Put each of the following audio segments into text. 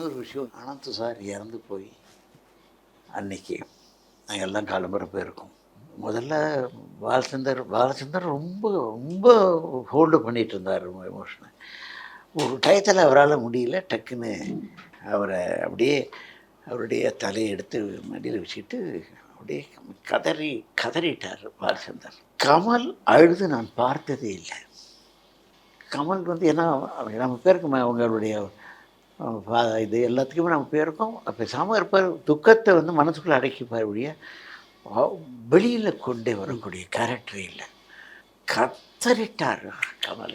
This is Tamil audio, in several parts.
இன்னொரு விஷயம், அனந்த் சார் இறந்து போய் அன்னைக்கு நாங்கள் எல்லாம் காலம்புற போயிருக்கோம். முதல்ல பாலச்சந்தர் ரொம்ப ரொம்ப ஹோல்டு பண்ணிகிட்டு இருந்தார் எமோஷனை. ஒரு டயத்தில் அவரால் முடியல, டக்குன்னு அவரை அப்படியே அவருடைய தலையை எடுத்து மடியில் வச்சுக்கிட்டு அப்படியே கதறிட்டார் பாலச்சந்தர். கமல் அழுது நான் பார்த்ததே இல்லை. கமல் ஏன்னா நம்ம பேருக்கு அவங்களுடைய இது எல்லாத்துக்குமே நம்ம பேருக்கும் பேசாமல் இருப்பார். துக்கத்தை மனசுக்குள்ளே அடக்கிப்பார் ஒழிய வெளியில் கொண்டே வரக்கூடிய கேரக்டர் இல்லை. கத்தறிட்டார் கமல்.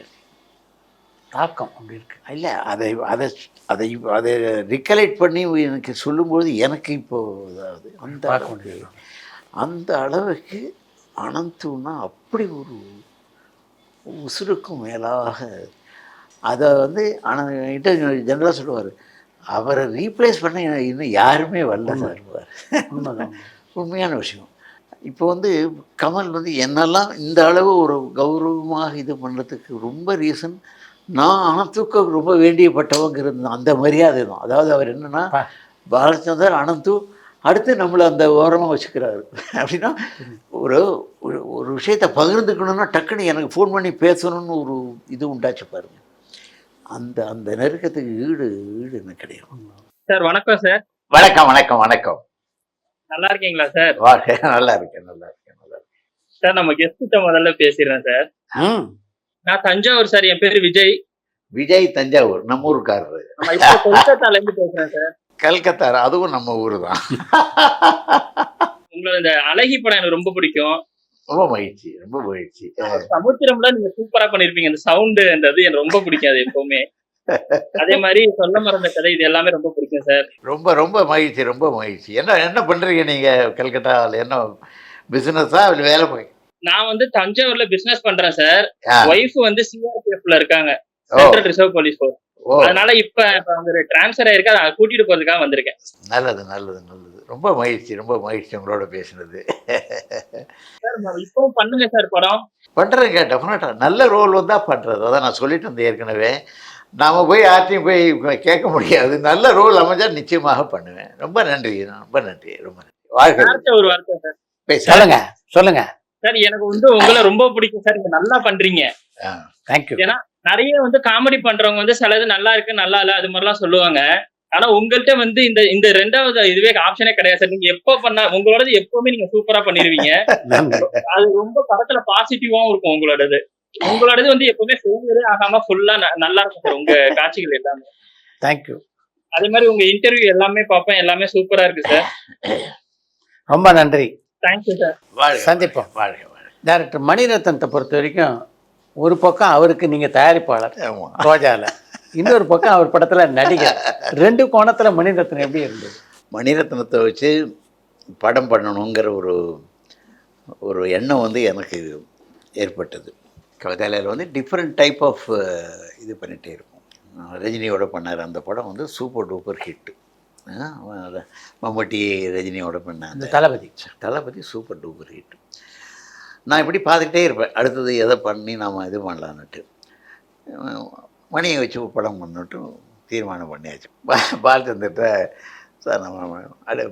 தாக்கம் அப்படி இருக்கு இல்லை, அதை அதை அதை அதை ரிகலெக்ட் பண்ணி எனக்கு சொல்லும்போது எனக்கு இப்போது அதாவது அந்த அளவுக்கு அனந்துன்னா அப்படி ஒரு உசுருக்கும் மேலாக அதை ஜெனரலாக சொல்லுவார், அவரை ரீப்ளேஸ் பண்ண இன்னும் யாருமே வரல வருவார். உண்மையான விஷயம். இப்போ கமல் என்னெல்லாம் இந்த அளவு ஒரு கௌரவமாக இது பண்ணுறதுக்கு ரொம்ப ரீசன் நான் அனந்துக்கு ரொம்ப வேண்டியப்பட்டவங்கிறது அந்த மரியாதை தான். அதாவது அவர் என்னென்னா பாலச்சந்தர் அனந்து அடுத்து நம்மளை அந்த ஓரமாக வச்சுக்கிறாரு. அப்படின்னா ஒரு ஒரு விஷயத்தை பகிர்ந்துக்கணுன்னா டக்குன்னு எனக்கு ஃபோன் பண்ணி பேசணும்னு ஒரு இது உண்டாச்சு பாருங்க. அந்த அந்த நெருக்கத்துக்கு ஈடு என்ன கிடையாது. சார் வணக்கம் சார். வணக்கம் வணக்கம் வணக்கம். நல்லா இருக்கீங்களா சார்? நல்லா இருக்கேன் சார். நம்ம கெஸ்ட் முதல்ல பேசிடுறேன் சார். நான் தஞ்சாவூர் சார். என் பேரு விஜய் தஞ்சாவூர் நம்ம ஊருக்காரரு. கொல்கத்தால இருந்து பேசுறேன் சார். கல்கத்தா, அதுவும் நம்ம ஊரு தான். உங்களோட இந்த அழகி படம் எனக்கு ரொம்ப பிடிக்கும். ரொம்ப மகிழ்ச்சி. சமுத்திரம்ல நீங்க சூப்பரா பண்ணிருப்பீங்க. இந்த சவுண்டு அந்த இது எனக்கு ரொம்ப பிடிக்காது எப்பவுமே. அதே மாதிரி சொல்ல மறந்த கதை இது எல்லாமே ரொம்ப பிடிக்கும் சார். ரொம்ப மகிழ்ச்சி. என்ன பண்றீங்க நீங்க கல்கட்டாவில்? என்ன பிசினஸா இல்ல வேலை போய்? நான் தஞ்சாவூர்ல பிசினஸ் பண்றேன் சார். ஒய்ஃப் சிஆர்பிஎஃப்ல இருக்காங்க, சென்ட்ரல் ரிசர்வ் போலீஸ் ஃபோர்ஸ். அதனால இப்ப அவங்க டிரான்ஸ்ஃபர் ஆயிருக்கா, அதை கூட்டிட்டு போறதுக்காக வந்திருக்கேன். நல்லது. ரொம்ப மகிழ்ச்சி உங்களோட பேசினது. இப்போ பண்ணுங்க சார் படம். பண்றேங்க, டெஃபினட்டா. நல்ல ரோல் வந்தா பண்றது. அதான் நான் சொல்லிட்டு இருந்தேன் ஏற்கனவே. நாம போய் யார்ட்டையும் போய் கேட்க முடியாது. நல்ல ரோல் அமைஞ்சா நிச்சயமாக பண்ணுவேன். ரொம்ப நன்றி. ஒரு வார்த்தை சார். சொல்லுங்க சார். எனக்கு உங்களை ரொம்ப பிடிக்கும் சார். நீங்க நல்லா பண்றீங்க. தேங்க்யூ. ஏன்னா நிறைய காமெடி பண்றவங்க சிலது நல்லா இருக்கு நல்லா இல்ல அது மாதிரிலாம் சொல்லுவாங்க. ஆனா உங்கள்கிட்ட இந்த ரெண்டாவது இதுவே ஆப்ஷனே கிடையாது சார். நீங்க எப்ப பண்ணா உங்களோடது எப்பவுமே நீங்க சூப்பரா பண்ணிருவீங்க. அது ரொம்ப படத்துல பாசிட்டிவாவும் இருக்கும். உங்களோடது எப்பவுமே ஃபெயிலியரே ஆகாம ஃபுல்லா நல்லா இருக்கும் சார். உங்க காட்சிகள் எல்லாமே. தேங்க்யூ. அதே மாதிரி உங்க இன்டர்வியூ எல்லாமே பார்ப்பேன். எல்லாமே சூப்பரா இருக்கு சார். ரொம்ப நன்றி. Thank you sir. சந்திப்போம். டைரக்டர் மணிரத்னத்தை பொறுத்த வரைக்கும் ஒரு பக்கம் அவருக்கு நீங்க தயாரிப்பாளர் ரோஜால, இன்னொரு பக்கம் அவர் படத்துல நடிகர். ரெண்டு கோணத்துல மணிரத்னம் எப்படி இருந்தது? மணிரத்னத்தை வச்சு படம் பண்ணணுங்கிற ஒரு எண்ணம் எனக்கு ஏற்பட்டது. கவிதாலயில் டிஃப்ரெண்ட் டைப் ஆஃப் இது பண்ணிகிட்டே இருக்கும். ரஜினியோட பண்ணார் அந்த படம் சூப்பர் டூப்பர் ஹிட்டு. மம்முட்டி ரஜினியோட பண்ண தளபதி சூப்பர் டூப்பர் ஹிட்டு. நான் இப்படி பார்த்துக்கிட்டே இருப்பேன், அடுத்தது எதை பண்ணி நாம் இது பண்ணலான்னுட்டு. மணியை வச்சு படம் பண்ணிட்டு தீர்மானம் பண்ணியாச்சு. பாலச்சந்திரட்ட சார் நம்ம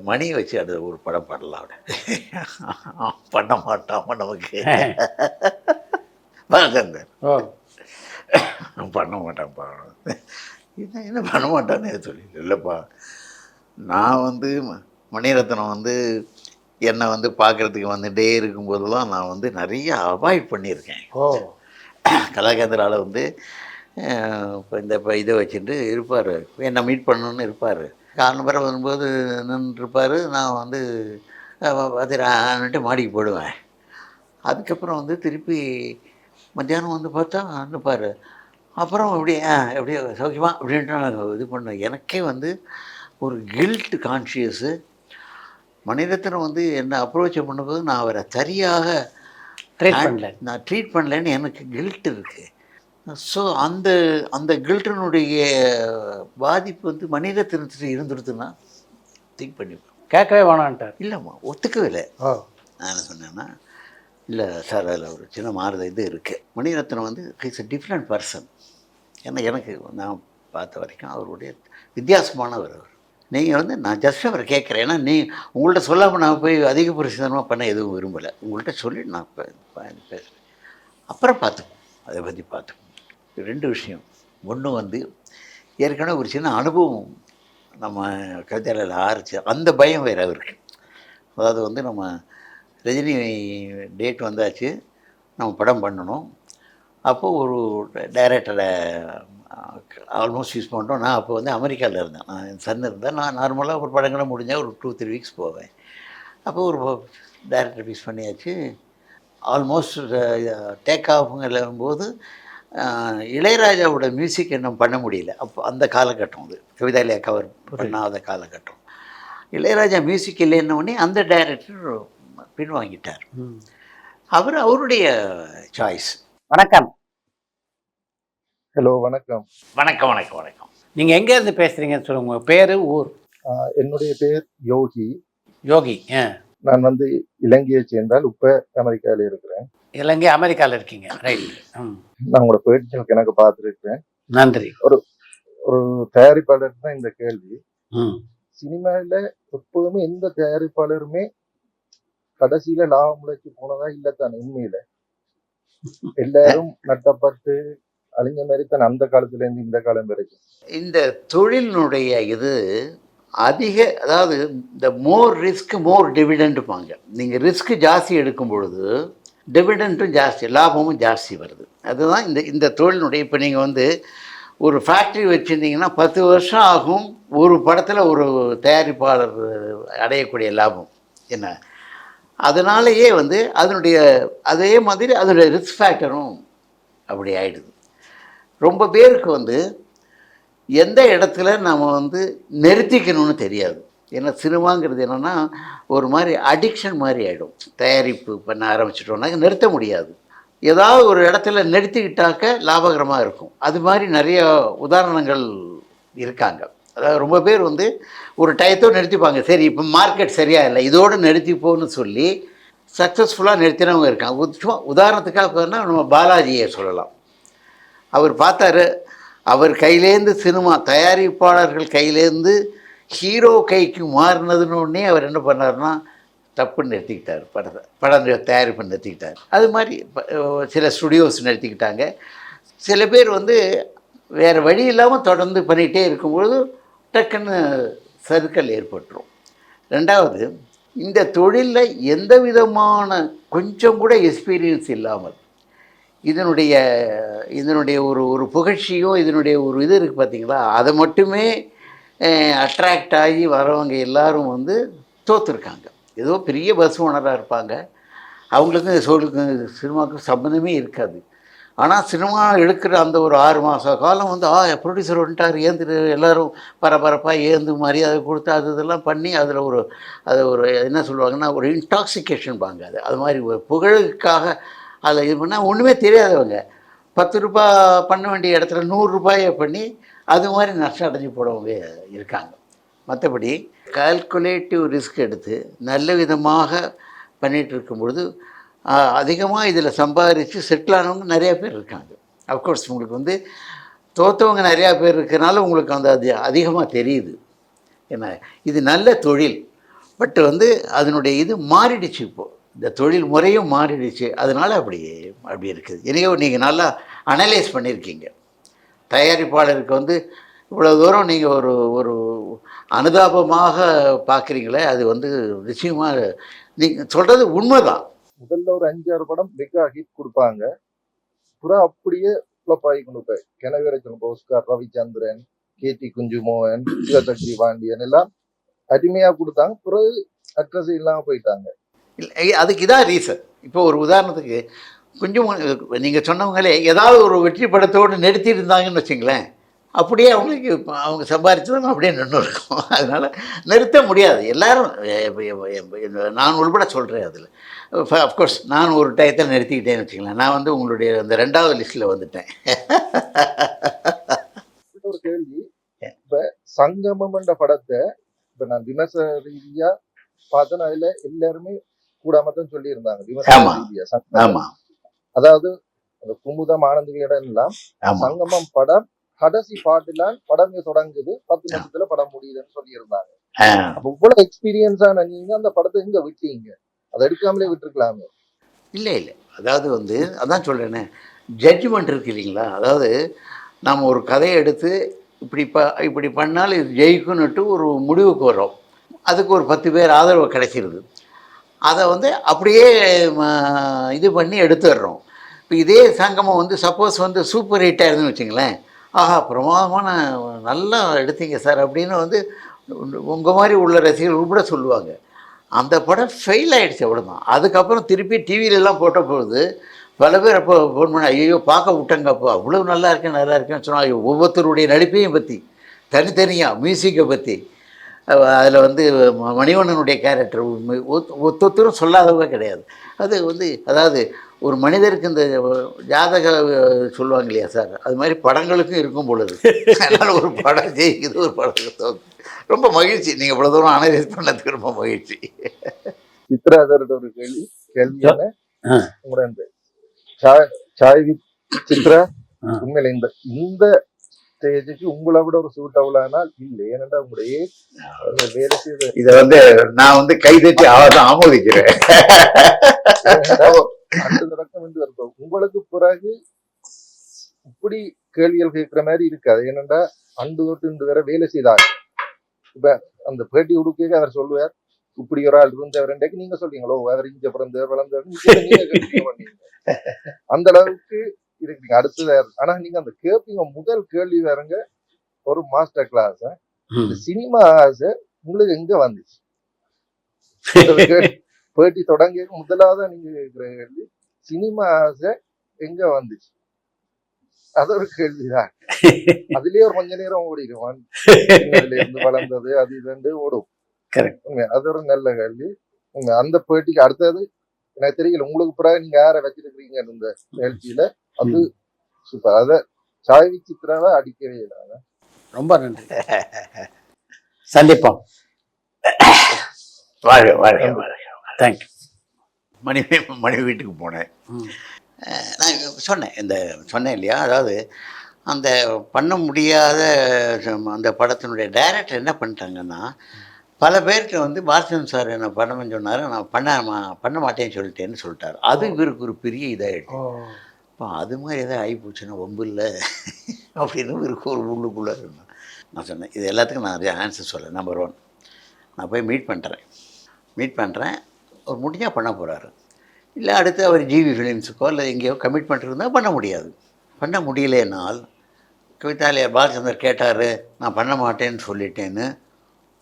மணியை வச்சு அடுத்த ஒரு படம் பண்ணலாம் அப்படி. பண்ண மாட்டாமல் நமக்கு பாலச்சந்தர் பண்ண மாட்டான்ப்பா. என்ன பண்ண மாட்டான்னு சொல்லி இல்லைப்பா, நான் மணிரத்னம் என்னை பார்க்குறதுக்கு வந்துகிட்டே இருக்கும்போதெல்லாம் நான் நிறைய அவாய்ட் பண்ணியிருக்கேன். கலாகேந்திராவில் இப்போ இதை வச்சுட்டு இருப்பார், என்னை மீட் பண்ணணுன்னு இருப்பார். காரணம் பிற வரும்போது நின்றுருப்பார். நான் பார்த்துட்டு மாடிக்கு போடுவேன். அதுக்கப்புறம் திருப்பி மத்தியானம் பார்த்தா நிற்பார். அப்புறம் எப்படியே சௌக்கியமா அப்படின்ட்டு நான் இது பண்ணேன். எனக்கே ஒரு கில்ட் கான்ஷியஸு. மணிரத்னம் என்னை அப்ரோச் பண்ணும்போது நான் அவரை சரியாக ட்ரீட் பண்ணலன்னு எனக்கு கில்ட் இருக்குது. ஸோ அந்த கில்ட்டினுடைய பாதிப்பு மணிரத்னத்துக்கு இருந்துருதுன்னா திங்க் பண்ணிப்பேன். கேட்கவே வேணான்ட்டார். இல்லைம்மா, ஒத்துக்கவே இல்லை. நான் என்ன சொன்னேன்னா, இல்லை சார் அதில் ஒரு சின்ன இது இருக்குது. Mani Ratnam is a different person. ஏன்னா எனக்கு நான் பார்த்த வரைக்கும் அவருடைய வித்தியாசமானவர் அவர். நீங்கள் வந்து நான் ஜஸ்ட் அவரை கேட்குறேன். ஏன்னா உங்கள்கிட்ட சொல்லாமல் நான் போய் அதிக பிரசித்தமாக பண்ண எதுவும் விரும்பலை. உங்கள்கிட்ட சொல்லி நான் பேசுகிறேன். அப்புறம் பார்த்துப்போம், அதை பற்றி பார்த்துப்போம். 2 விஷயம். ஒன்று வந்து ஏற்கனவே ஒரு சின்ன அனுபவம் நம்ம கவிதையில் ஆரம்பிச்சு அந்த பயம் வேறு அவருக்கு. அதாவது வந்து நம்ம ரஜினி டேட் வந்தாச்சு, நம்ம படம் பண்ணணும். அப்போது ஒரு டைரக்டரை ஆல்மோஸ்ட் யூஸ் பண்ணுறோம். நான் அப்போ வந்து அமெரிக்காவில் இருந்தேன். நான் என் சன் இருந்தேன். நான் நார்மலாக ஒரு படங்களை முடிஞ்சால் ஒரு 2-3 வீக்ஸ் போவேன். அப்போ ஒரு டைரக்டர் ஃபிக்ஸ் பண்ணியாச்சு. ஆல்மோஸ்ட் டேக் ஆஃப்ங்கும்போது இளையராஜாவோட மியூசிக் இன்னும் பண்ண முடியல. அப்போ அந்த காலகட்டம் அது கவிதாலயா கவர் பண்ணாத காலகட்டம். இளையராஜா மியூசிக் இல்லைன்னொடனே அந்த டைரக்டர் பின்வாங்கிட்டார். அவருடைய சாய்ஸ். வணக்கம். ஹலோ, வணக்கம். வணக்கம் வணக்கம் வணக்கம். நீங்கள் எங்கேருந்து பேசுகிறீங்கன்னு சொல்லுங்கள். உங்கள் பேர், ஊர்? என்னுடைய பேர் யோகி. யோகி. நான் வந்து இலங்கையை சேர்ந்தால் இப்போ அமெரிக்காவில் இருக்கிறேன். இலங்கை அமெரிக்காவில் இருக்கீங்க, ரைட். நான் உங்களோட பேட்டிகள் எனக்கு பார்த்துருக்கிறேன். நன்றி. ஒரு தயாரிப்பாளர் தான் இந்த கேள்வி. சினிமாவில் எப்போதுமே எந்த தயாரிப்பாளருமே கடைசியில லாபம் உழைச்சி போனதா இல்லைத்தானே? உண்மையில எல்லாரும் நட்டப்பட்டு அழிஞ்ச மாதிரி தான் அந்த காலத்துல இருந்து இந்த காலம் வரைக்கும். இந்த தொழிலினுடைய இது அதாவது இந்த மோர் ரிஸ்க் மோர் டிவிடெண்டுப்பாங்க. நீங்கள் ரிஸ்க் ஜாஸ்தி எடுக்கும் பொழுது டிவிடெண்டும் ஜாஸ்தி, லாபமும் ஜாஸ்தி வருது. அதுதான் இந்த தொழிலினுடைய. இப்போ நீங்கள் வந்து ஒரு ஃபேக்ட்ரி வச்சுருந்தீங்கன்னா 10 வருஷம் ஆகும் ஒரு படத்தில் ஒரு தயாரிப்பாளர் அடையக்கூடிய லாபம் என்ன. அதனாலேயே வந்து அதே மாதிரி அதனுடைய ரிஸ்க் ஃபேக்டரும் அப்படி ஆகிடுது. ரொம்ப பேருக்கு வந்து எந்த இடத்துல நம்ம வந்து நிறுத்திக்கணும்னு தெரியாது. ஏன்னா சினிமாங்கிறது என்னென்னா ஒரு மாதிரி அடிக்ஷன் மாதிரி ஆகிடும். தயாரிப்பு பண்ண ஆரம்பிச்சிட்டோம்னா நிறுத்த முடியாது. ஏதாவது ஒரு இடத்துல நிறுத்திக்கிட்டாக்க லாபகரமாக இருக்கும். அது மாதிரி நிறைய உதாரணங்கள் இருக்காங்க. அதாவது ரொம்ப பேர் வந்து ஒரு டயத்தோடு நிறுத்திப்பாங்க. சரி, இப்போ மார்க்கெட் சரியாக இல்லை, இதோடு நிறுத்திப்போன்னு சொல்லி சக்ஸஸ்ஃபுல்லாக நிறுத்தினவங்க இருக்காங்க. சும்மா உதாரணத்துக்காக நம்ம பாலாஜியை சொல்லலாம். அவர் பார்த்தாரு, அவர் கையிலேருந்து சினிமா தயாரிப்பாளர்கள் கையிலேருந்து ஹீரோ கைக்கு மாறினதுன்னொடனே அவர் என்ன பண்ணார்னா தப்புன்னு நிறுத்திக்கிட்டார். படம் தயாரிப்பு நிறுத்திக்கிட்டார். அது மாதிரி சில ஸ்டுடியோஸ் நிறுத்திக்கிட்டாங்க. சில பேர் வந்து வேறு வழி இல்லாமல் தொடர்ந்து பண்ணிகிட்டே இருக்கும்பொழுது டக்குன்னு சறுக்கல் ஏற்பட்டுரும். 2வது, இந்த தொழிலில் எந்த விதமான கொஞ்சம் கூட எக்ஸ்பீரியன்ஸ் இல்லாமல் இதனுடைய ஒரு புகழ்ச்சியோ இதனுடைய ஒரு இது இருக்குது பார்த்தீங்களா, அதை மட்டுமே அட்ராக்ட் ஆகி வரவங்க எல்லாரும் வந்து தோற்றுருக்காங்க. ஏதோ பெரிய பஸ் ஓனராக இருப்பாங்க, அவங்களுக்கும் சினிமாவுக்கும் சம்மந்தமே இருக்காது. ஆனால் சினிமா எடுக்கிற அந்த ஒரு 6 மாத காலம் வந்து ப்ரொடியூசர் வந்துட்டார் ஏந்துட்டு எல்லோரும் பரபரப்பாக ஏந்து மரியாதை கொடுத்து இதெல்லாம் பண்ணி அதில் ஒரு என்ன சொல்லுவாங்கன்னா ஒரு இன்டாக்சிகேஷன் பாங்க. அது மாதிரி ஒரு புகழுக்காக அதில் இது பண்ணால் ஒன்றுமே தெரியாதவங்க 10 ரூபா பண்ண வேண்டிய இடத்துல 100 ரூபாயை பண்ணி அது மாதிரி நஷ்டம் அடைஞ்சு போடவங்க இருக்காங்க. மற்றபடி கால்குலேட்டிவ் ரிஸ்க் எடுத்து நல்ல விதமாக பண்ணிகிட்டு இருக்கும்பொழுது அதிகமாக இதில் சம்பாதிச்சு செட்டில் ஆனவங்க நிறையா பேர் இருக்காங்க. அஃப்கோர்ஸ் உங்களுக்கு வந்து தோற்றவங்க நிறையா பேர் இருக்கிறனால உங்களுக்கு அது அதிகமாக தெரியுது. ஏன்னா இது நல்ல தொழில், பட் வந்து அதனுடைய இது மாறிடுச்சு. இப்போது இந்த தொழில் முறையும் மாறிடுச்சு. அதனால் அப்படி இருக்குது. எனவே நீங்கள் நல்லா அனலைஸ் பண்ணியிருக்கீங்க. தயாரிப்பாளருக்கு வந்து இவ்வளோ தூரம் நீங்கள் ஒரு அனுதாபமாக பார்க்குறீங்களே, அது வந்து நிச்சயமாக நீங்கள் சொல்கிறது உண்மைதான். முதல்ல ஒரு 5-6 படம் மெகா ஹிட் கொடுப்பாங்க, புறா அப்படியே ஃப்ளப் ஆகி கொண்டு போய் கெனவேரச்சன் ஓஸ்கார், ரவிச்சந்திரன், கேடி குஞ்சுமோகன், சிவசக்தி பாண்டியன் எல்லாம் அருமையாக கொடுத்தாங்க. பிறகு அட்ரஸ் இல்லாமல் போயிட்டாங்க. இல்லை, அதுக்கு இதான் ரீசன். இப்போ ஒரு உதாரணத்துக்கு கொஞ்சம் நீங்கள் சொன்னவங்களே ஏதாவது ஒரு வெற்றி படத்தோடு நிறுத்தி இருந்தாங்கன்னு வச்சுங்களேன், அப்படியே அவங்களுக்கு அவங்க சம்பாதிச்சதும் அப்படியே நின்று இருக்கும். அதனால் நிறுத்த முடியாது. எல்லோரும் நான் உள்பட சொல்கிறேன். அதில் அஃப்கோர்ஸ் நான் ஒரு டயத்தில் நிறுத்திக்கிட்டேன்னு வச்சுங்களேன். நான் வந்து உங்களுடைய அந்த 2வது லிஸ்ட்டில் வந்துட்டேன். ஒரு கேள்வி, இப்போ சங்கமம் என்ற படத்தை இப்போ நான் விமர்சன ரீதியாக பார்த்தேன். அதில் எல்லாருமே கூடாமத்தான் சொல்லியிருந்தாங்க விமர்சன ரீதியாக. ஆமாம், அதாவது அந்த குமுதம் ஆனந்த விகடன் எல்லாம் சங்கமம் படம் கடைசி பாட்டுலாம் படமே தொடங்குது 10 நிமிஷத்துல படம் முடியுதுன்னு சொல்லியிருந்தாங்க. ஆ, அப்ப இவ்வளவு எக்ஸ்பீரியன்ஸான நீங்க அந்த படத்தை எங்க விட்டீங்க? அதை எடுக்காமலே விட்டுருக்கலாமே. இல்லை இல்லை, அதாவது வந்து அதான் சொல்கிறேனே, ஜட்ஜ்மெண்ட் இருக்கு இல்லைங்களா. அதாவது நாம் ஒரு கதையை எடுத்து இப்படி பண்ணால் இது ஜெயிக்குன்னுட்டு ஒரு முடிவுக்கு வரோம். அதுக்கு ஒரு 10 பேர் ஆதரவு கிடைச்சிருது. அதை வந்து அப்படியே இது பண்ணி எடுத்துடுறோம். இப்போ இதே சங்கமம் வந்து சப்போஸ் வந்து சூப்பர் ஹிட் ஆயிருதுன்னு வச்சுங்களேன், ஆஹா பிரமாதமான நல்லா எடுத்தீங்க சார் அப்படின்னு வந்து உங்கள் மாதிரி உள்ள ரசிகர்கள் கூட சொல்லுவாங்க. அந்த படம் ஃபெயில் ஆகிடுச்சு, அவ்வளோதான். அதுக்கப்புறம் திருப்பி டிவிலெலாம் போட்ட பொழுது பல பேர் அப்போ ஃபோன் பண்ணி, ஐயோ பார்க்க விட்டங்கப்போ அவ்வளோ நல்லா இருக்கேன்னு சொன்னாங்க. ஒவ்வொருத்தருடைய நடிப்பையும் பற்றி தனித்தனியாக மியூசிக்கை பற்றி அதில் வந்து மணிவண்ணனுடைய கேரக்டர் ஒத்தொத்தரும் சொல்லாதவங்க கிடையாது. அது வந்து அதாவது ஒரு மனிதருக்கு இந்த ஜாதக சொல்லுவாங்க இல்லையா சார், அது மாதிரி படங்களுக்கும் இருக்கும் பொழுது. அதனால் ஒரு படம் ஜெயிக்குது, ஒரு படம் தோக்குது. ரொம்ப மகிழ்ச்சி, நீங்கள் இவ்வளோ தூரம் அனலைஸ் பண்ணதுக்கு ரொம்ப மகிழ்ச்சி. சித்ராதரோட ஒரு கேள்வி என்ன, உங்களோட இந்த சாய் வித் சித்ரா உண்மையில இந்த ஸ்டேஜுக்கு உங்களை விட ஒரு சூட்டபுளானால் இல்லை. ஏனென்றா உங்களுடைய வேலை செய்த இதை வந்து நான் வந்து கைதட்டி அவதான் ஆமோதிக்கிறேன். அந்த தொடக்கம் வந்து இருக்கும். உங்களுக்கு பிறகு இப்படி கேள்விகள் கேட்கிற மாதிரி இருக்காது. ஏனென்றா அண்டு தொட்டு இன்று வரை வேலை செய்தாங்க. இப்ப அந்த பேட்டி உடுக்க அவர் சொல்லுவார், இப்படி ஒரு ஆள் இருந்தவர் நீங்க சொல்றீங்களோ அவர் இங்க பிறந்தவர் வளர்ந்தவர், அந்த அளவுக்கு இருக்கீங்க. அடுத்தது ஆனா நீங்க அந்த கேட்பீங்க முதல் கேள்வி வேறங்க, ஒரு மாஸ்டர் கிளாஸ் இந்த சினிமா ஆசை உங்களுக்கு எங்க வந்துச்சு? பேட்டி தொடங்கி முதலாவது நீங்க கேட்கிற கேள்வி சினிமா ஆசை எங்க வந்துச்சு? அது ஒரு கேள்விதான். அதுலயே ஒரு கொஞ்ச நேரம் ஓடிடுவான், இருந்து வளர்ந்தது அது இது ஓடும். அது ஒரு நல்ல கேள்வி. அந்த பேட்டிக்கு அடுத்தது எனக்கு தெரியல, உங்களுக்கு பிறகு நீங்க யாரை வச்சிருக்கிறீங்க இந்த நிகழ்ச்சியில, அது சூப்பர். அத சாய் சித்ராவை அடிக்கவே இல்லை. ரொம்ப நன்றி, சந்திப்போம். வாழ்க வாழ்க வாழ்க. தேங்க்யூ. மனைவி வீட்டுக்கு போனேன். நான் சொன்னேன் இல்லையா, அதாவது அந்த பண்ண முடியாத அந்த படத்தினுடைய டைரக்டர் என்ன பண்ணிட்டாங்கன்னா, பல பேர்கிட்ட வந்து பாலச்சந்திரன் சார் என்ன பண்ணணும்னு சொன்னார், நான் பண்ண மாட்டேன்னு சொல்லிட்டார். அது இவருக்கு ஒரு பெரிய இதாகிடுச்சு. இப்போ அது மாதிரி எதாவது ஆகிப்போச்சுன்னா ஒம்பு இல்லை அப்படின்னு இவருக்கு ஒரு உள்ளுக்குள்ளே இருந்தேன். நான் சொன்னேன், இது எல்லாத்துக்கும் நான் ஆன்சர் சொல்ல. நம்பர் 1, நான் போய் மீட் பண்ணுறேன். அவர் முடிஞ்சால் பண்ண போகிறாரு, இல்லை அடுத்து அவர் ஜிவி ஃபிலிம்ஸுக்கோ இல்லை எங்கேயோ கமிட்மெண்ட் இருந்தால் பண்ண முடியாது. பண்ண முடியலேனால் கவிதாலயா பாலச்சந்தர் கேட்டார், நான் பண்ண மாட்டேன்னு சொல்லிட்டேன்னு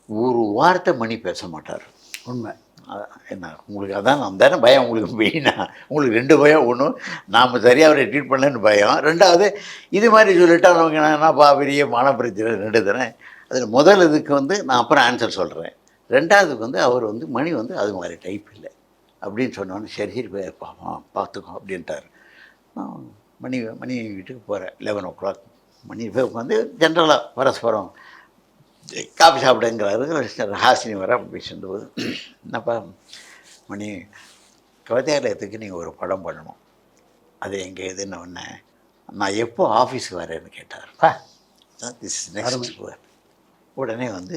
ஒரு வார்த்தை மணி பேச மாட்டார். உண்மை. என்ன உங்களுக்கு அதான் தானே பயம் உங்களுக்கு மெயினாக. உங்களுக்கு 2 பயம். ஒன்று, நாம் சரியாக அவரை ட்ரீட் பண்ணலன்னு பயம். 2வது, இது மாதிரி சொல்லிட்டா நமக்கு என்னப்பா பெரிய மான பிரச்சனை. 2 தானே. அதில் முதல் இதுக்கு வந்து நான் அப்புறம் ஆன்சர் சொல்கிறேன். 2வதுக்கு வந்து அவர் வந்து மணி வந்து அது மாதிரி டைப் இல்லை அப்படின்னு சொன்னோன்னு சரி பார்த்துக்கோ அப்படின்ட்டார். நான் மணி வீட்டுக்கு போகிறேன். 11 o'clock மணி போய் உட்காந்து ஜென்ரலாக பரஸ்பரம் காஃபி சாப்பிடுங்கிறாரு. ஹாசினி வர பேசிட்டு போது, என்னப்பா மணி, கவிதாலயத்துக்கு நீங்கள் ஒரு படம் பண்ணணும், அது எங்கே எதுன்னு ஒன்று, நான் எப்போ ஆஃபீஸுக்கு வரேன்னு கேட்டார். This is next. உடனே வந்து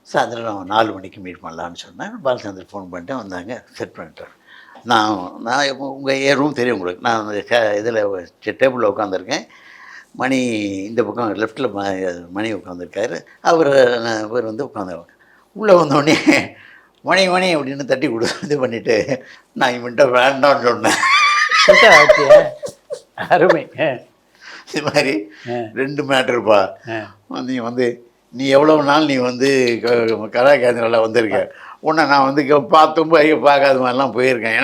சாயந்தரம் 4 மணிக்கு மீட் பண்ணலான்னு சொன்னேன். பாலச்சந்தர் ஃபோன் பண்ணிட்டு வந்தாங்க, செட் பண்ணிட்டார். நான் உங்கள் ரூம் தெரியும் உங்களுக்கு. நான் இதில் டேபிளில் உட்காந்துருக்கேன். மணி இந்த பக்கம் லெஃப்டில் மணி உட்காந்துருக்காரு. அவர் வந்து உட்காந்துருவாங்க. உள்ளே வந்தோடனே மணி அப்படின்னு தட்டி இது பண்ணிவிட்டு, நான் இவன்ட்ட வேண்டாம்னு சொன்னேன். அருமை. இது மாதிரி 2 மேட்டருப்பா. நீ எவ்வளோ நாள் நீ வந்து கலாகேந்திராவில் வந்திருக்க, உன்னை நான் வந்து பார்த்தும் பார்க்காத மாதிரிலாம் போயிருக்கேன்.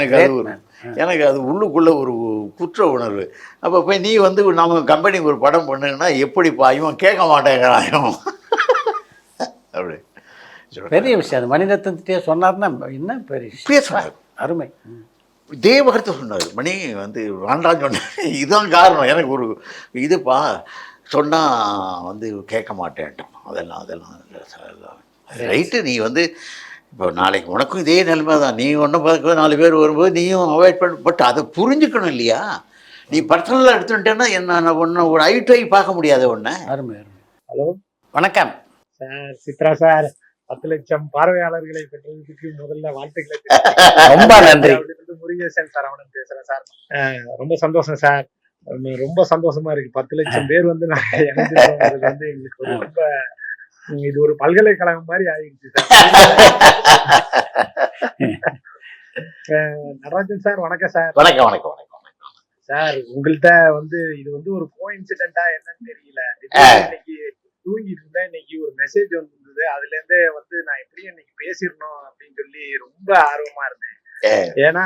எனக்கு அது உள்ளுக்குள்ளே ஒரு குற்ற உணர்வு. அப்போ போய் நீ வந்து நம்ம கம்பெனிக்கு ஒரு படம் பண்ணுங்கன்னா எப்படிப்பா, இவன் கேட்க மாட்டேங்கிறான் அப்படி பெரிய விஷயம். அது மணிரத்னத்திட்டே சொன்னார்னா என்ன பெரிய பேசுவார். அருமை. இதே வார்த்தை சொன்னார். மணி வந்து வேண்டான்னு சொன்னேன். இதுதான் காரணம். எனக்கு ஒரு இதுப்பா சொன்னால் வந்து கேட்க மாட்டேன்ட்டான். அதெல்லாம் ரைட்டு. நீ வந்து இப்போ நாளைக்கு உனக்கும் இதே நிலைமை தான். நீ ஒன்றும் பார்க்க 4 பேர் வரும்போது நீயும் அவாய்ட் பண்ண, பட் அதை புரிஞ்சுக்கணும் இல்லையா. நீ பர்சனலாக எடுத்துட்டேன்னா என்ன ஒன்று ஒரு ஐ டு ஐ பார்க்க முடியாத ஒன்று. அருமை அருமை. ஹலோ வணக்கம் சார், சித்ரா சார். 10 லட்சம் பார்வையாளர்களை பெற்றதுக்கு முதல்ல வாழ்த்துக்களை ரொம்ப நன்றி. முருகேசன் சரவணன் பேசுறேன் சார். ரொம்ப சந்தோஷம் சார், ரொம்ப சந்தோஷமா இருக்கு. 10 லட்சம் பேர் வந்து நான் இணைஞ்சிருக்கோங்கிறது வந்து எங்களுக்கு ஒரு ரொம்ப, இது ஒரு பல்கலைக்கழகம் மாதிரி ஆயிடுச்சு சார். நடராஜன் சார் வணக்கம் சார். வணக்கம் வணக்கம் வணக்கம் சார், உங்கள்கிட்ட வந்து இது வந்து ஒரு கோஇன்சிடென்ட்டா என்னன்னு தெரியல. இன்னைக்கு தூங்கிட்டு இருந்தேன், இன்னைக்கு ஒரு மெசேஜ் வந்திருந்தது. அதுல இருந்தே வந்து நான் எப்படியும் இன்னைக்கு பேசிடணும் அப்படின்னு சொல்லி ரொம்ப ஆர்வமா இருந்தேன். ஏன்னா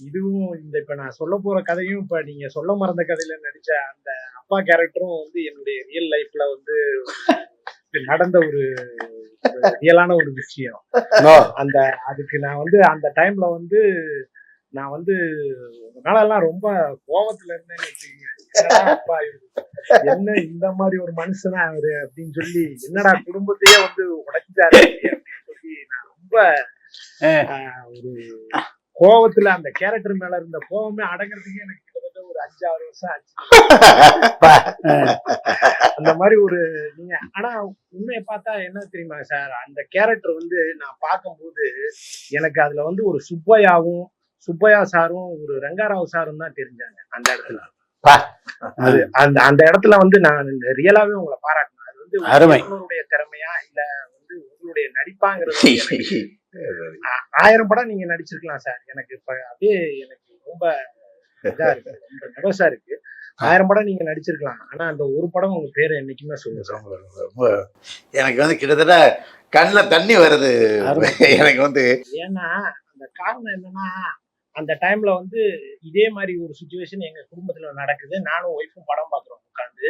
இதுவும் இந்த இப்ப நான் சொல்ல போற கதையும், இப்ப நீங்க சொல்ல மறந்த கதையில நடிச்ச அந்த அப்பா கேரக்டரும் வந்து என்னுடைய ரியல் லைஃப்ல வந்து நடந்த ஒரு ரியலான ஒரு விஷயம். அந்த அதுக்கு நான் வந்து அந்த டைம்ல வந்து நான் வந்து நாளெல்லாம் ரொம்ப கோபத்துல இருந்தேன்னு வச்சுக்கோங்க. அப்பா என்ன இந்த மாதிரி ஒரு மனுஷனா அவரு அப்படின்னு சொல்லி, என்னடா குடும்பத்தையே வந்து உடைச்சாரு அப்படின்னு சொல்லி நான் ரொம்ப ஒரு கோபத்துல அந்த கேரக்டர் மேல இருந்த கோபமே அடங்குறதுக்கு எனக்கு கிட்டத்தட்ட ஒரு 5-6 வருஷம் ஆச்சு. அந்த மாதிரி ஒரு நீங்க ஆனா உண்மையை பார்த்தா என்ன தெரியுமா சார், அந்த கேரக்டர் வந்து நான் பார்க்கும்போது எனக்கு அதுல வந்து ஒரு சுப்பையா சாரும் ஒரு ரங்காராவ் சாரும் தான் தெரிஞ்சாங்க அந்த இடத்துல. அது அந்த இடத்துல வந்து நான் ரியலாவே உங்களை பாராட்டினேன். அது வந்து உங்களுடைய திறமையா இல்ல வந்து உங்களுடைய நடிப்பாங்கிறது 1000 படம் நீங்க நடிச்சிருக்கலாம் சார். எனக்கு இப்ப அப்படியே எனக்கு ரொம்ப இதா இருக்கு, ரொம்ப நர்வஸா இருக்கு. 1000 படம் நீங்க நடிச்சிருக்கலாம், ஆனா அந்த ஒரு படம் உங்க பேரை என்னைக்குமே சொல்லுங்க. ரொம்ப எனக்கு வந்து கிட்டத்தட்ட கண்ணில் தண்ணி வருது எனக்கு வந்து. ஏன்னா அந்த காரணம் என்னன்னா, அந்த டைம்ல வந்து இதே மாதிரி ஒரு சுச்சுவேஷன் எங்க குடும்பத்துல நடக்குது. நானும் ஒய்ஃபும் படம் பாக்குறோம். உட்காந்து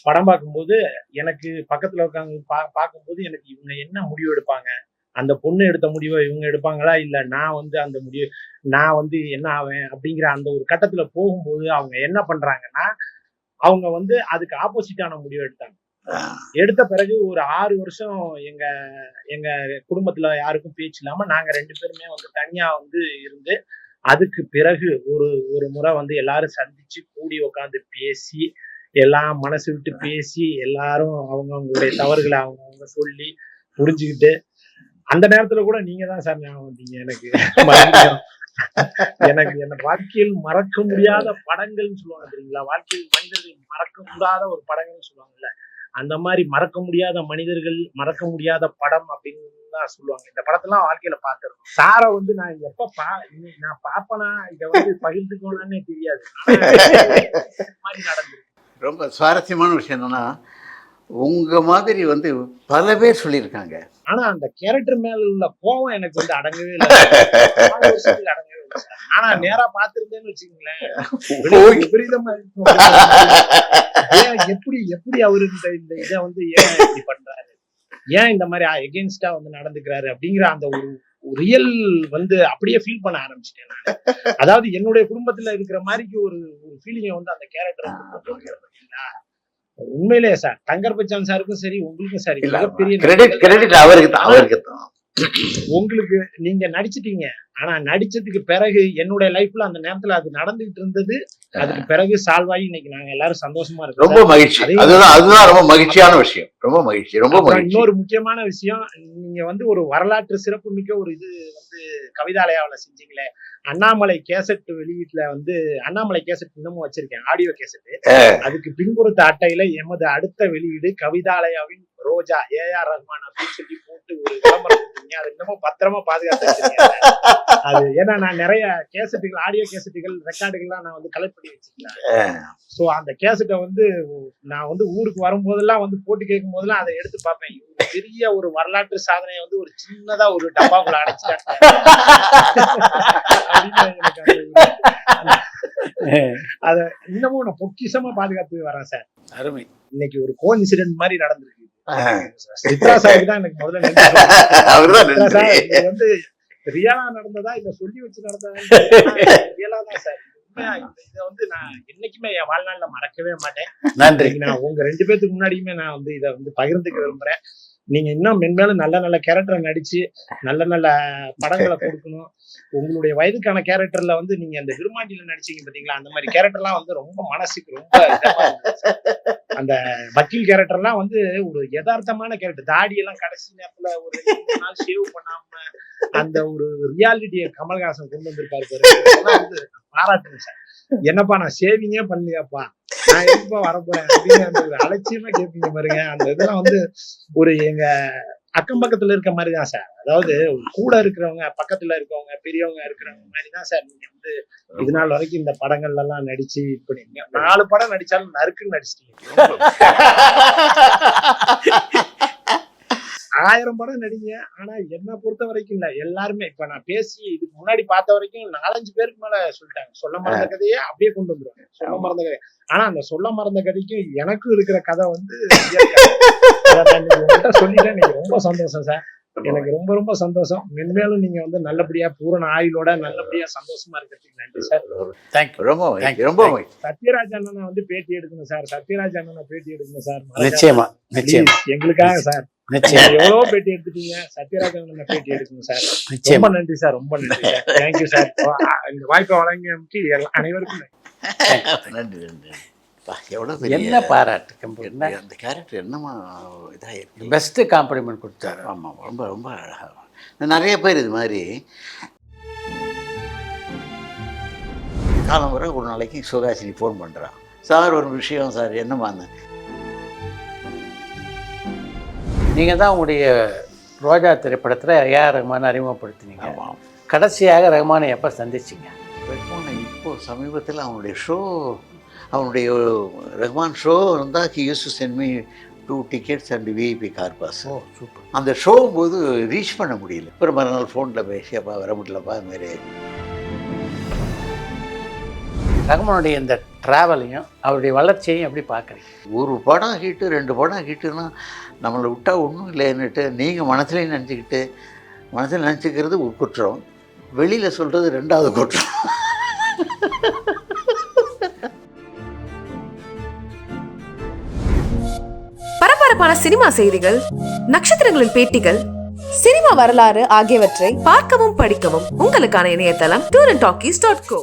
படம் பார்க்கும்போது எனக்கு பக்கத்துல உட்காந்து பார்க்கும்போது எனக்கு இவங்க என்ன முடிவு எடுப்பாங்க, அந்த பொண்ணு எடுத்த முடிவை இவங்க எடுப்பாங்களா, இல்ல நான் வந்து அந்த முடிவு நான் வந்து என்ன ஆவேன் அப்படிங்கிற அந்த ஒரு கட்டத்துல போகும்போது அவங்க என்ன பண்றாங்கன்னா, அவங்க வந்து அதுக்கு ஆப்போசிட்டான முடிவு எடுத்தாங்க. எடுத்த பிறகு ஒரு 6 வருஷம் எங்க குடும்பத்துல யாருக்கும் பேச்சு இல்லாம நாங்க 2 பேருமே வந்து தனியா வந்து இருந்து, அதுக்கு பிறகு ஒரு முறை வந்து எல்லாரும் சந்திச்சு கூடி உட்காந்து பேசி, எல்லாம் மனசு விட்டு பேசி, எல்லாரும் அவங்களுடைய தவறுகளை அவங்க சொல்லி புரிஞ்சுக்கிட்டு, அந்த நேரத்துல கூட நீங்க தான் சார் ஞாபகம் வந்தீங்க எனக்கு. எனக்கு வாழ்க்கையில் மறக்க முடியாத படங்கள்னு சொல்லுவாங்க தெரியுங்களா, வாழ்க்கையில் மனிதர்கள் மறக்க முடியாத ஒரு படங்கள்னு சொல்லுவாங்கல்ல, அந்த மாதிரி மறக்க முடியாத மனிதர்கள், மறக்க முடியாத படம் அப்படின்னு தான் சொல்லுவாங்க. இந்த படத்தெல்லாம் வாழ்க்கையில பார்த்துருக்கோம். சாரை வந்து நான் எப்ப நான் பாப்பனா இதை வந்து பகிர்ந்துக்கணும்னே தெரியாது. மாதிரி நடந்திருக்கு. ரொம்ப சுவாரஸ்யமான விஷயம் என்னன்னா, உங்க மாதிரி வந்து பல பேர் சொல்லியிருக்காங்க. ஆனா அந்த கேரக்டர் மேல உள்ள கோவம் எனக்கு வந்து அடங்கவே இல்லை. அடங்கவே இல்லை. ஆனா நேரா பாத்துருந்தேன்னு வச்சுக்கீங்களேன், விபரீதமா இருக்கும். எப்படி அவரு இந்த இதை வந்து ஏன் இப்படி பண்றாரு, ஏன் இந்த மாதிரி எகென்ஸ்டா வந்து நடந்துக்கிறாரு அப்படிங்கிற அந்த ஒரு ரியல் வந்து அப்படியே ஃபீல் பண்ண ஆரம்பிச்சிட்டேன் நான். அதாவது என்னுடைய குடும்பத்துல இருக்கிற மாதிரி ஒரு ஃபீலிங்கை வந்து அந்த கேரக்டர் உண்மையிலேயே சார், தங்கர் பச்சான் சாருக்கும் சரி உங்களுக்கும் சரி மிகப்பெரிய கிரெடிட் அவருக்கு தான். உங்களுக்கு நீங்க நடிச்சிட்டீங்க, ஆனா நடிச்சதுக்கு பிறகு என்னுடைய லைஃப்ல அந்த நேரத்துல அது நடந்துகிட்டு இருந்தது. அதுக்கு பிறகு சால்வ் ஆகி இன்னைக்கு நாங்க எல்லாரும் சந்தோஷமா இருக்கோம். ரொம்ப மகிழ்ச்சி. அதுதான் ரொம்ப மகிழ்ச்சியான விஷயம். ரொம்ப மகிழ்ச்சி. ரொம்ப மகிழ்ச்சி. இன்னொரு முக்கியமான விஷயம், நீங்க வந்து ஒரு வரலாற்று சிறப்பு மிக்க ஒரு இது வந்து கவிதாலயாவில செஞ்சீங்களே, அண்ணாமலை கேசட் வெளியீட்டுல வந்து அண்ணாமலை கேசட் இன்னமும் வச்சிருக்கேன், ஆடியோ கேசட். அதுக்கு பின்புறத்த அட்டையில எமது அடுத்த வெளியீடு கவிதாலயாவின் ரோஜா AR ரஹ்மான் அப்படின்னு சொல்லி போட்டு ஒரு விளம்பரம் கொடுத்தீங்க. அது இன்னமும் பத்திரமா பாதுகாத்து வச்சிருக்கேன். அது ஏன்னா நான் நிறைய கேசட்டுகள், ஆடியோ கேசட்டுகள், ரெக்கார்டுகள்லாம் நான் வந்து கலெக்ட் பண்ணி வச்சிருக்கேன். ஸோ அந்த கேசட்டை வந்து நான் வந்து ஊருக்கு வரும்போதெல்லாம் வந்து போட்டு கேட்கும் போதெல்லாம் அதை எடுத்து பார்ப்பேன். பெரிய ஒரு வரலாற்று சாதனையை வந்து ஒரு சின்னதா ஒரு டப்பாக்குள்ள அடைச்சிட்டாங்க. அத இன்னமும் நான் பொக்கிஷமா பாதுகாத்து வரேன் சார். அருமை. இன்னைக்கு ஒரு கோஇன்சிடென்ட் மாதிரி நடந்திருக்கு. சித்ரா சாருக்கு தான் எனக்கு முதல்ல வந்து ரியலா நடந்ததா இல்ல சொல்லி வச்சு நடந்ததா, ரியலா தான் சார். இதை வந்து நான் என்னைக்குமே என் வாழ்நாள்ல மறக்கவே மாட்டேன். நன்றி. நான் உங்க 2 பேத்துக்கு முன்னாடியுமே நான் வந்து இதை வந்து பகிர்ந்துக்க விரும்புறேன். நீங்க இன்னும் மென்மேலும் நல்ல நல்ல கேரக்டரை நடிச்சு நல்ல நல்ல படங்களை கொடுக்கணும். உங்களுடைய வயதுக்கான கேரக்டர்ல வந்து நீங்க அந்த விருமாண்டியில நடிச்சீங்க பாத்தீங்களா, அந்த மாதிரி கேரக்டர்லாம் வந்து ரொம்ப மனசுக்கு ரொம்ப இதமா இருந்தது சார். அந்த வக்கீல் கேரக்டர்லாம் வந்து ஒரு யதார்த்தமான கேரக்டர். தாடியெல்லாம் கடைசி நேரத்துல ஒரு 2 நாள் ஷேவ் பண்ணாம அந்த ஒரு ரியாலிட்டியை கமல்ஹாசன் கொண்டு வந்திருக்காரு பாரு. அதெல்லாம் வந்து பாராட்டுங்க சார். என்னப்பா நான் சேவிங்கே பண்ணலையாப்பா, நான் எப்ப வரப்போறேன் அப்படின்னு அந்த ஒரு அலட்சியமா கேட்பீங்க பாருங்க. அந்த இதெல்லாம் வந்து ஒரு எங்க அக்கம் பக்கத்துல இருக்க மாதிரிதான் சார். அதாவது கூட இருக்கிறவங்க, பக்கத்துல இருக்கவங்க, பெரியவங்க இருக்கிறவங்க மாதிரிதான் சார் நீங்க வந்து இது நாள் வரைக்கும் இந்த படங்கள்ல எல்லாம் நடிச்சு இப்படி 4 படம் நடிச்சாலும் நறுக்குன்னு நடிச்சிட்டீங்க. 1000 படம் நடிங்க. ஆனா என்ன பொறுத்த வரைக்கும் இல்ல, எல்லாருமே இப்ப நான் பேசி இதுக்கு முன்னாடி பார்த்த வரைக்கும் 4-5 பேருக்கு மேல சொல்லிட்டாங்க. சொல்ல மறந்த கதையே அப்படியே கொண்டு வந்துருவாங்க. சொல்ல மறந்த கதை. ஆனா அந்த சொல்ல மறந்த கதைக்கும் எனக்கும் இருக்கிற கதை வந்து உங்கள்கிட்ட சொல்லிட்டேன். நீங்க ரொம்ப சந்தோஷம் சார். எனக்கு ரொம்ப ரொம்ப சந்தோஷம். மென்மேலும் நீங்க வந்து நல்லபடியா பூரண ஆயுளோட நல்லபடியா சந்தோஷமா இருக்கிறதுக்கு நன்றி சார். தேங்க்யூ. ரொம்ப ரொம்ப சத்யராஜ் அண்ணனை வந்து பேட்டி எடுக்கணும் சார். சத்யராஜ் அண்ணனை பேட்டி எடுக்கணும் சார். நிச்சயமா நிச்சயமா எங்களுக்காக சார். நிச்சயம். எவ்வளவு பேட்டி எடுத்துட்டீங்க, சத்யராஜ் அண்ணனை பேட்டி எடுக்கணும் சார். ரொம்ப நன்றி சார். ரொம்ப நன்றி சார். Thank you sir. இந்த வாய்ப்பை வழங்கி அனைவருக்கும் நன்றி நன்றி. எவ்வளோ பெரிய என்ன பாராட்டு கம்பு. அந்த கேரக்டர் என்னமா இதாகிருக்கு. பெஸ்ட் காம்ப்ளிமெண்ட் கொடுத்தாரு. ஆமாம், ரொம்ப ரொம்ப அழகாக. நிறைய பேர் இது மாதிரி காலம் வர ஒரு நாளைக்கு சுகாசினி ஃபோன் பண்ணுறான். சார் ஒரு விஷயம் சார், என்னமான்னு. நீங்கள் தான் உங்களுடைய ரோஜா திரைப்படத்தில் ஏஆர் ரஹ்மானை அறிமுகப்படுத்தினீங்க. ஆமாம். கடைசியாக ரஹ்மானை எப்போ சந்திச்சிங்க? ரஹ்மானை இப்போது சமீபத்தில் அவனுடைய ஷோ, அவனுடைய ரஹ்மான் ஷோ இருந்தால் he use to send me 2 tickets and VIP car pass. Oh super. அந்த ஷோ போது ரீச் பண்ண முடியல. அப்புறம் மறுநாள் ஃபோனில் பேசி அப்பா வர முடியலப்பா அதுமாரி. ரஹ்மானுடைய இந்த ட்ராவலையும் அவருடைய வளர்ச்சியையும் எப்படி பார்க்குறீங்க? ஒரு படம் ஹிட்டு 2 படம் ஹிட்டுன்னா நம்மளை விட்டால் ஒன்றும் இல்லைன்னுட்டு நீங்கள் மனசுலேயும் நினச்சிக்கிட்டு, மனசில் நினச்சிக்கிறது ஒரு குற்றம், வெளியில் சொல்கிறது 2வது குற்றம். பரபரப்பான சினிமா செய்திகள், நட்சத்திரங்களின் பேட்டிகள், சினிமா வரலாறு ஆகியவற்றை பார்க்கவும் படிக்கவும் உங்களுக்கான இணையதளம் tourantalkies.co.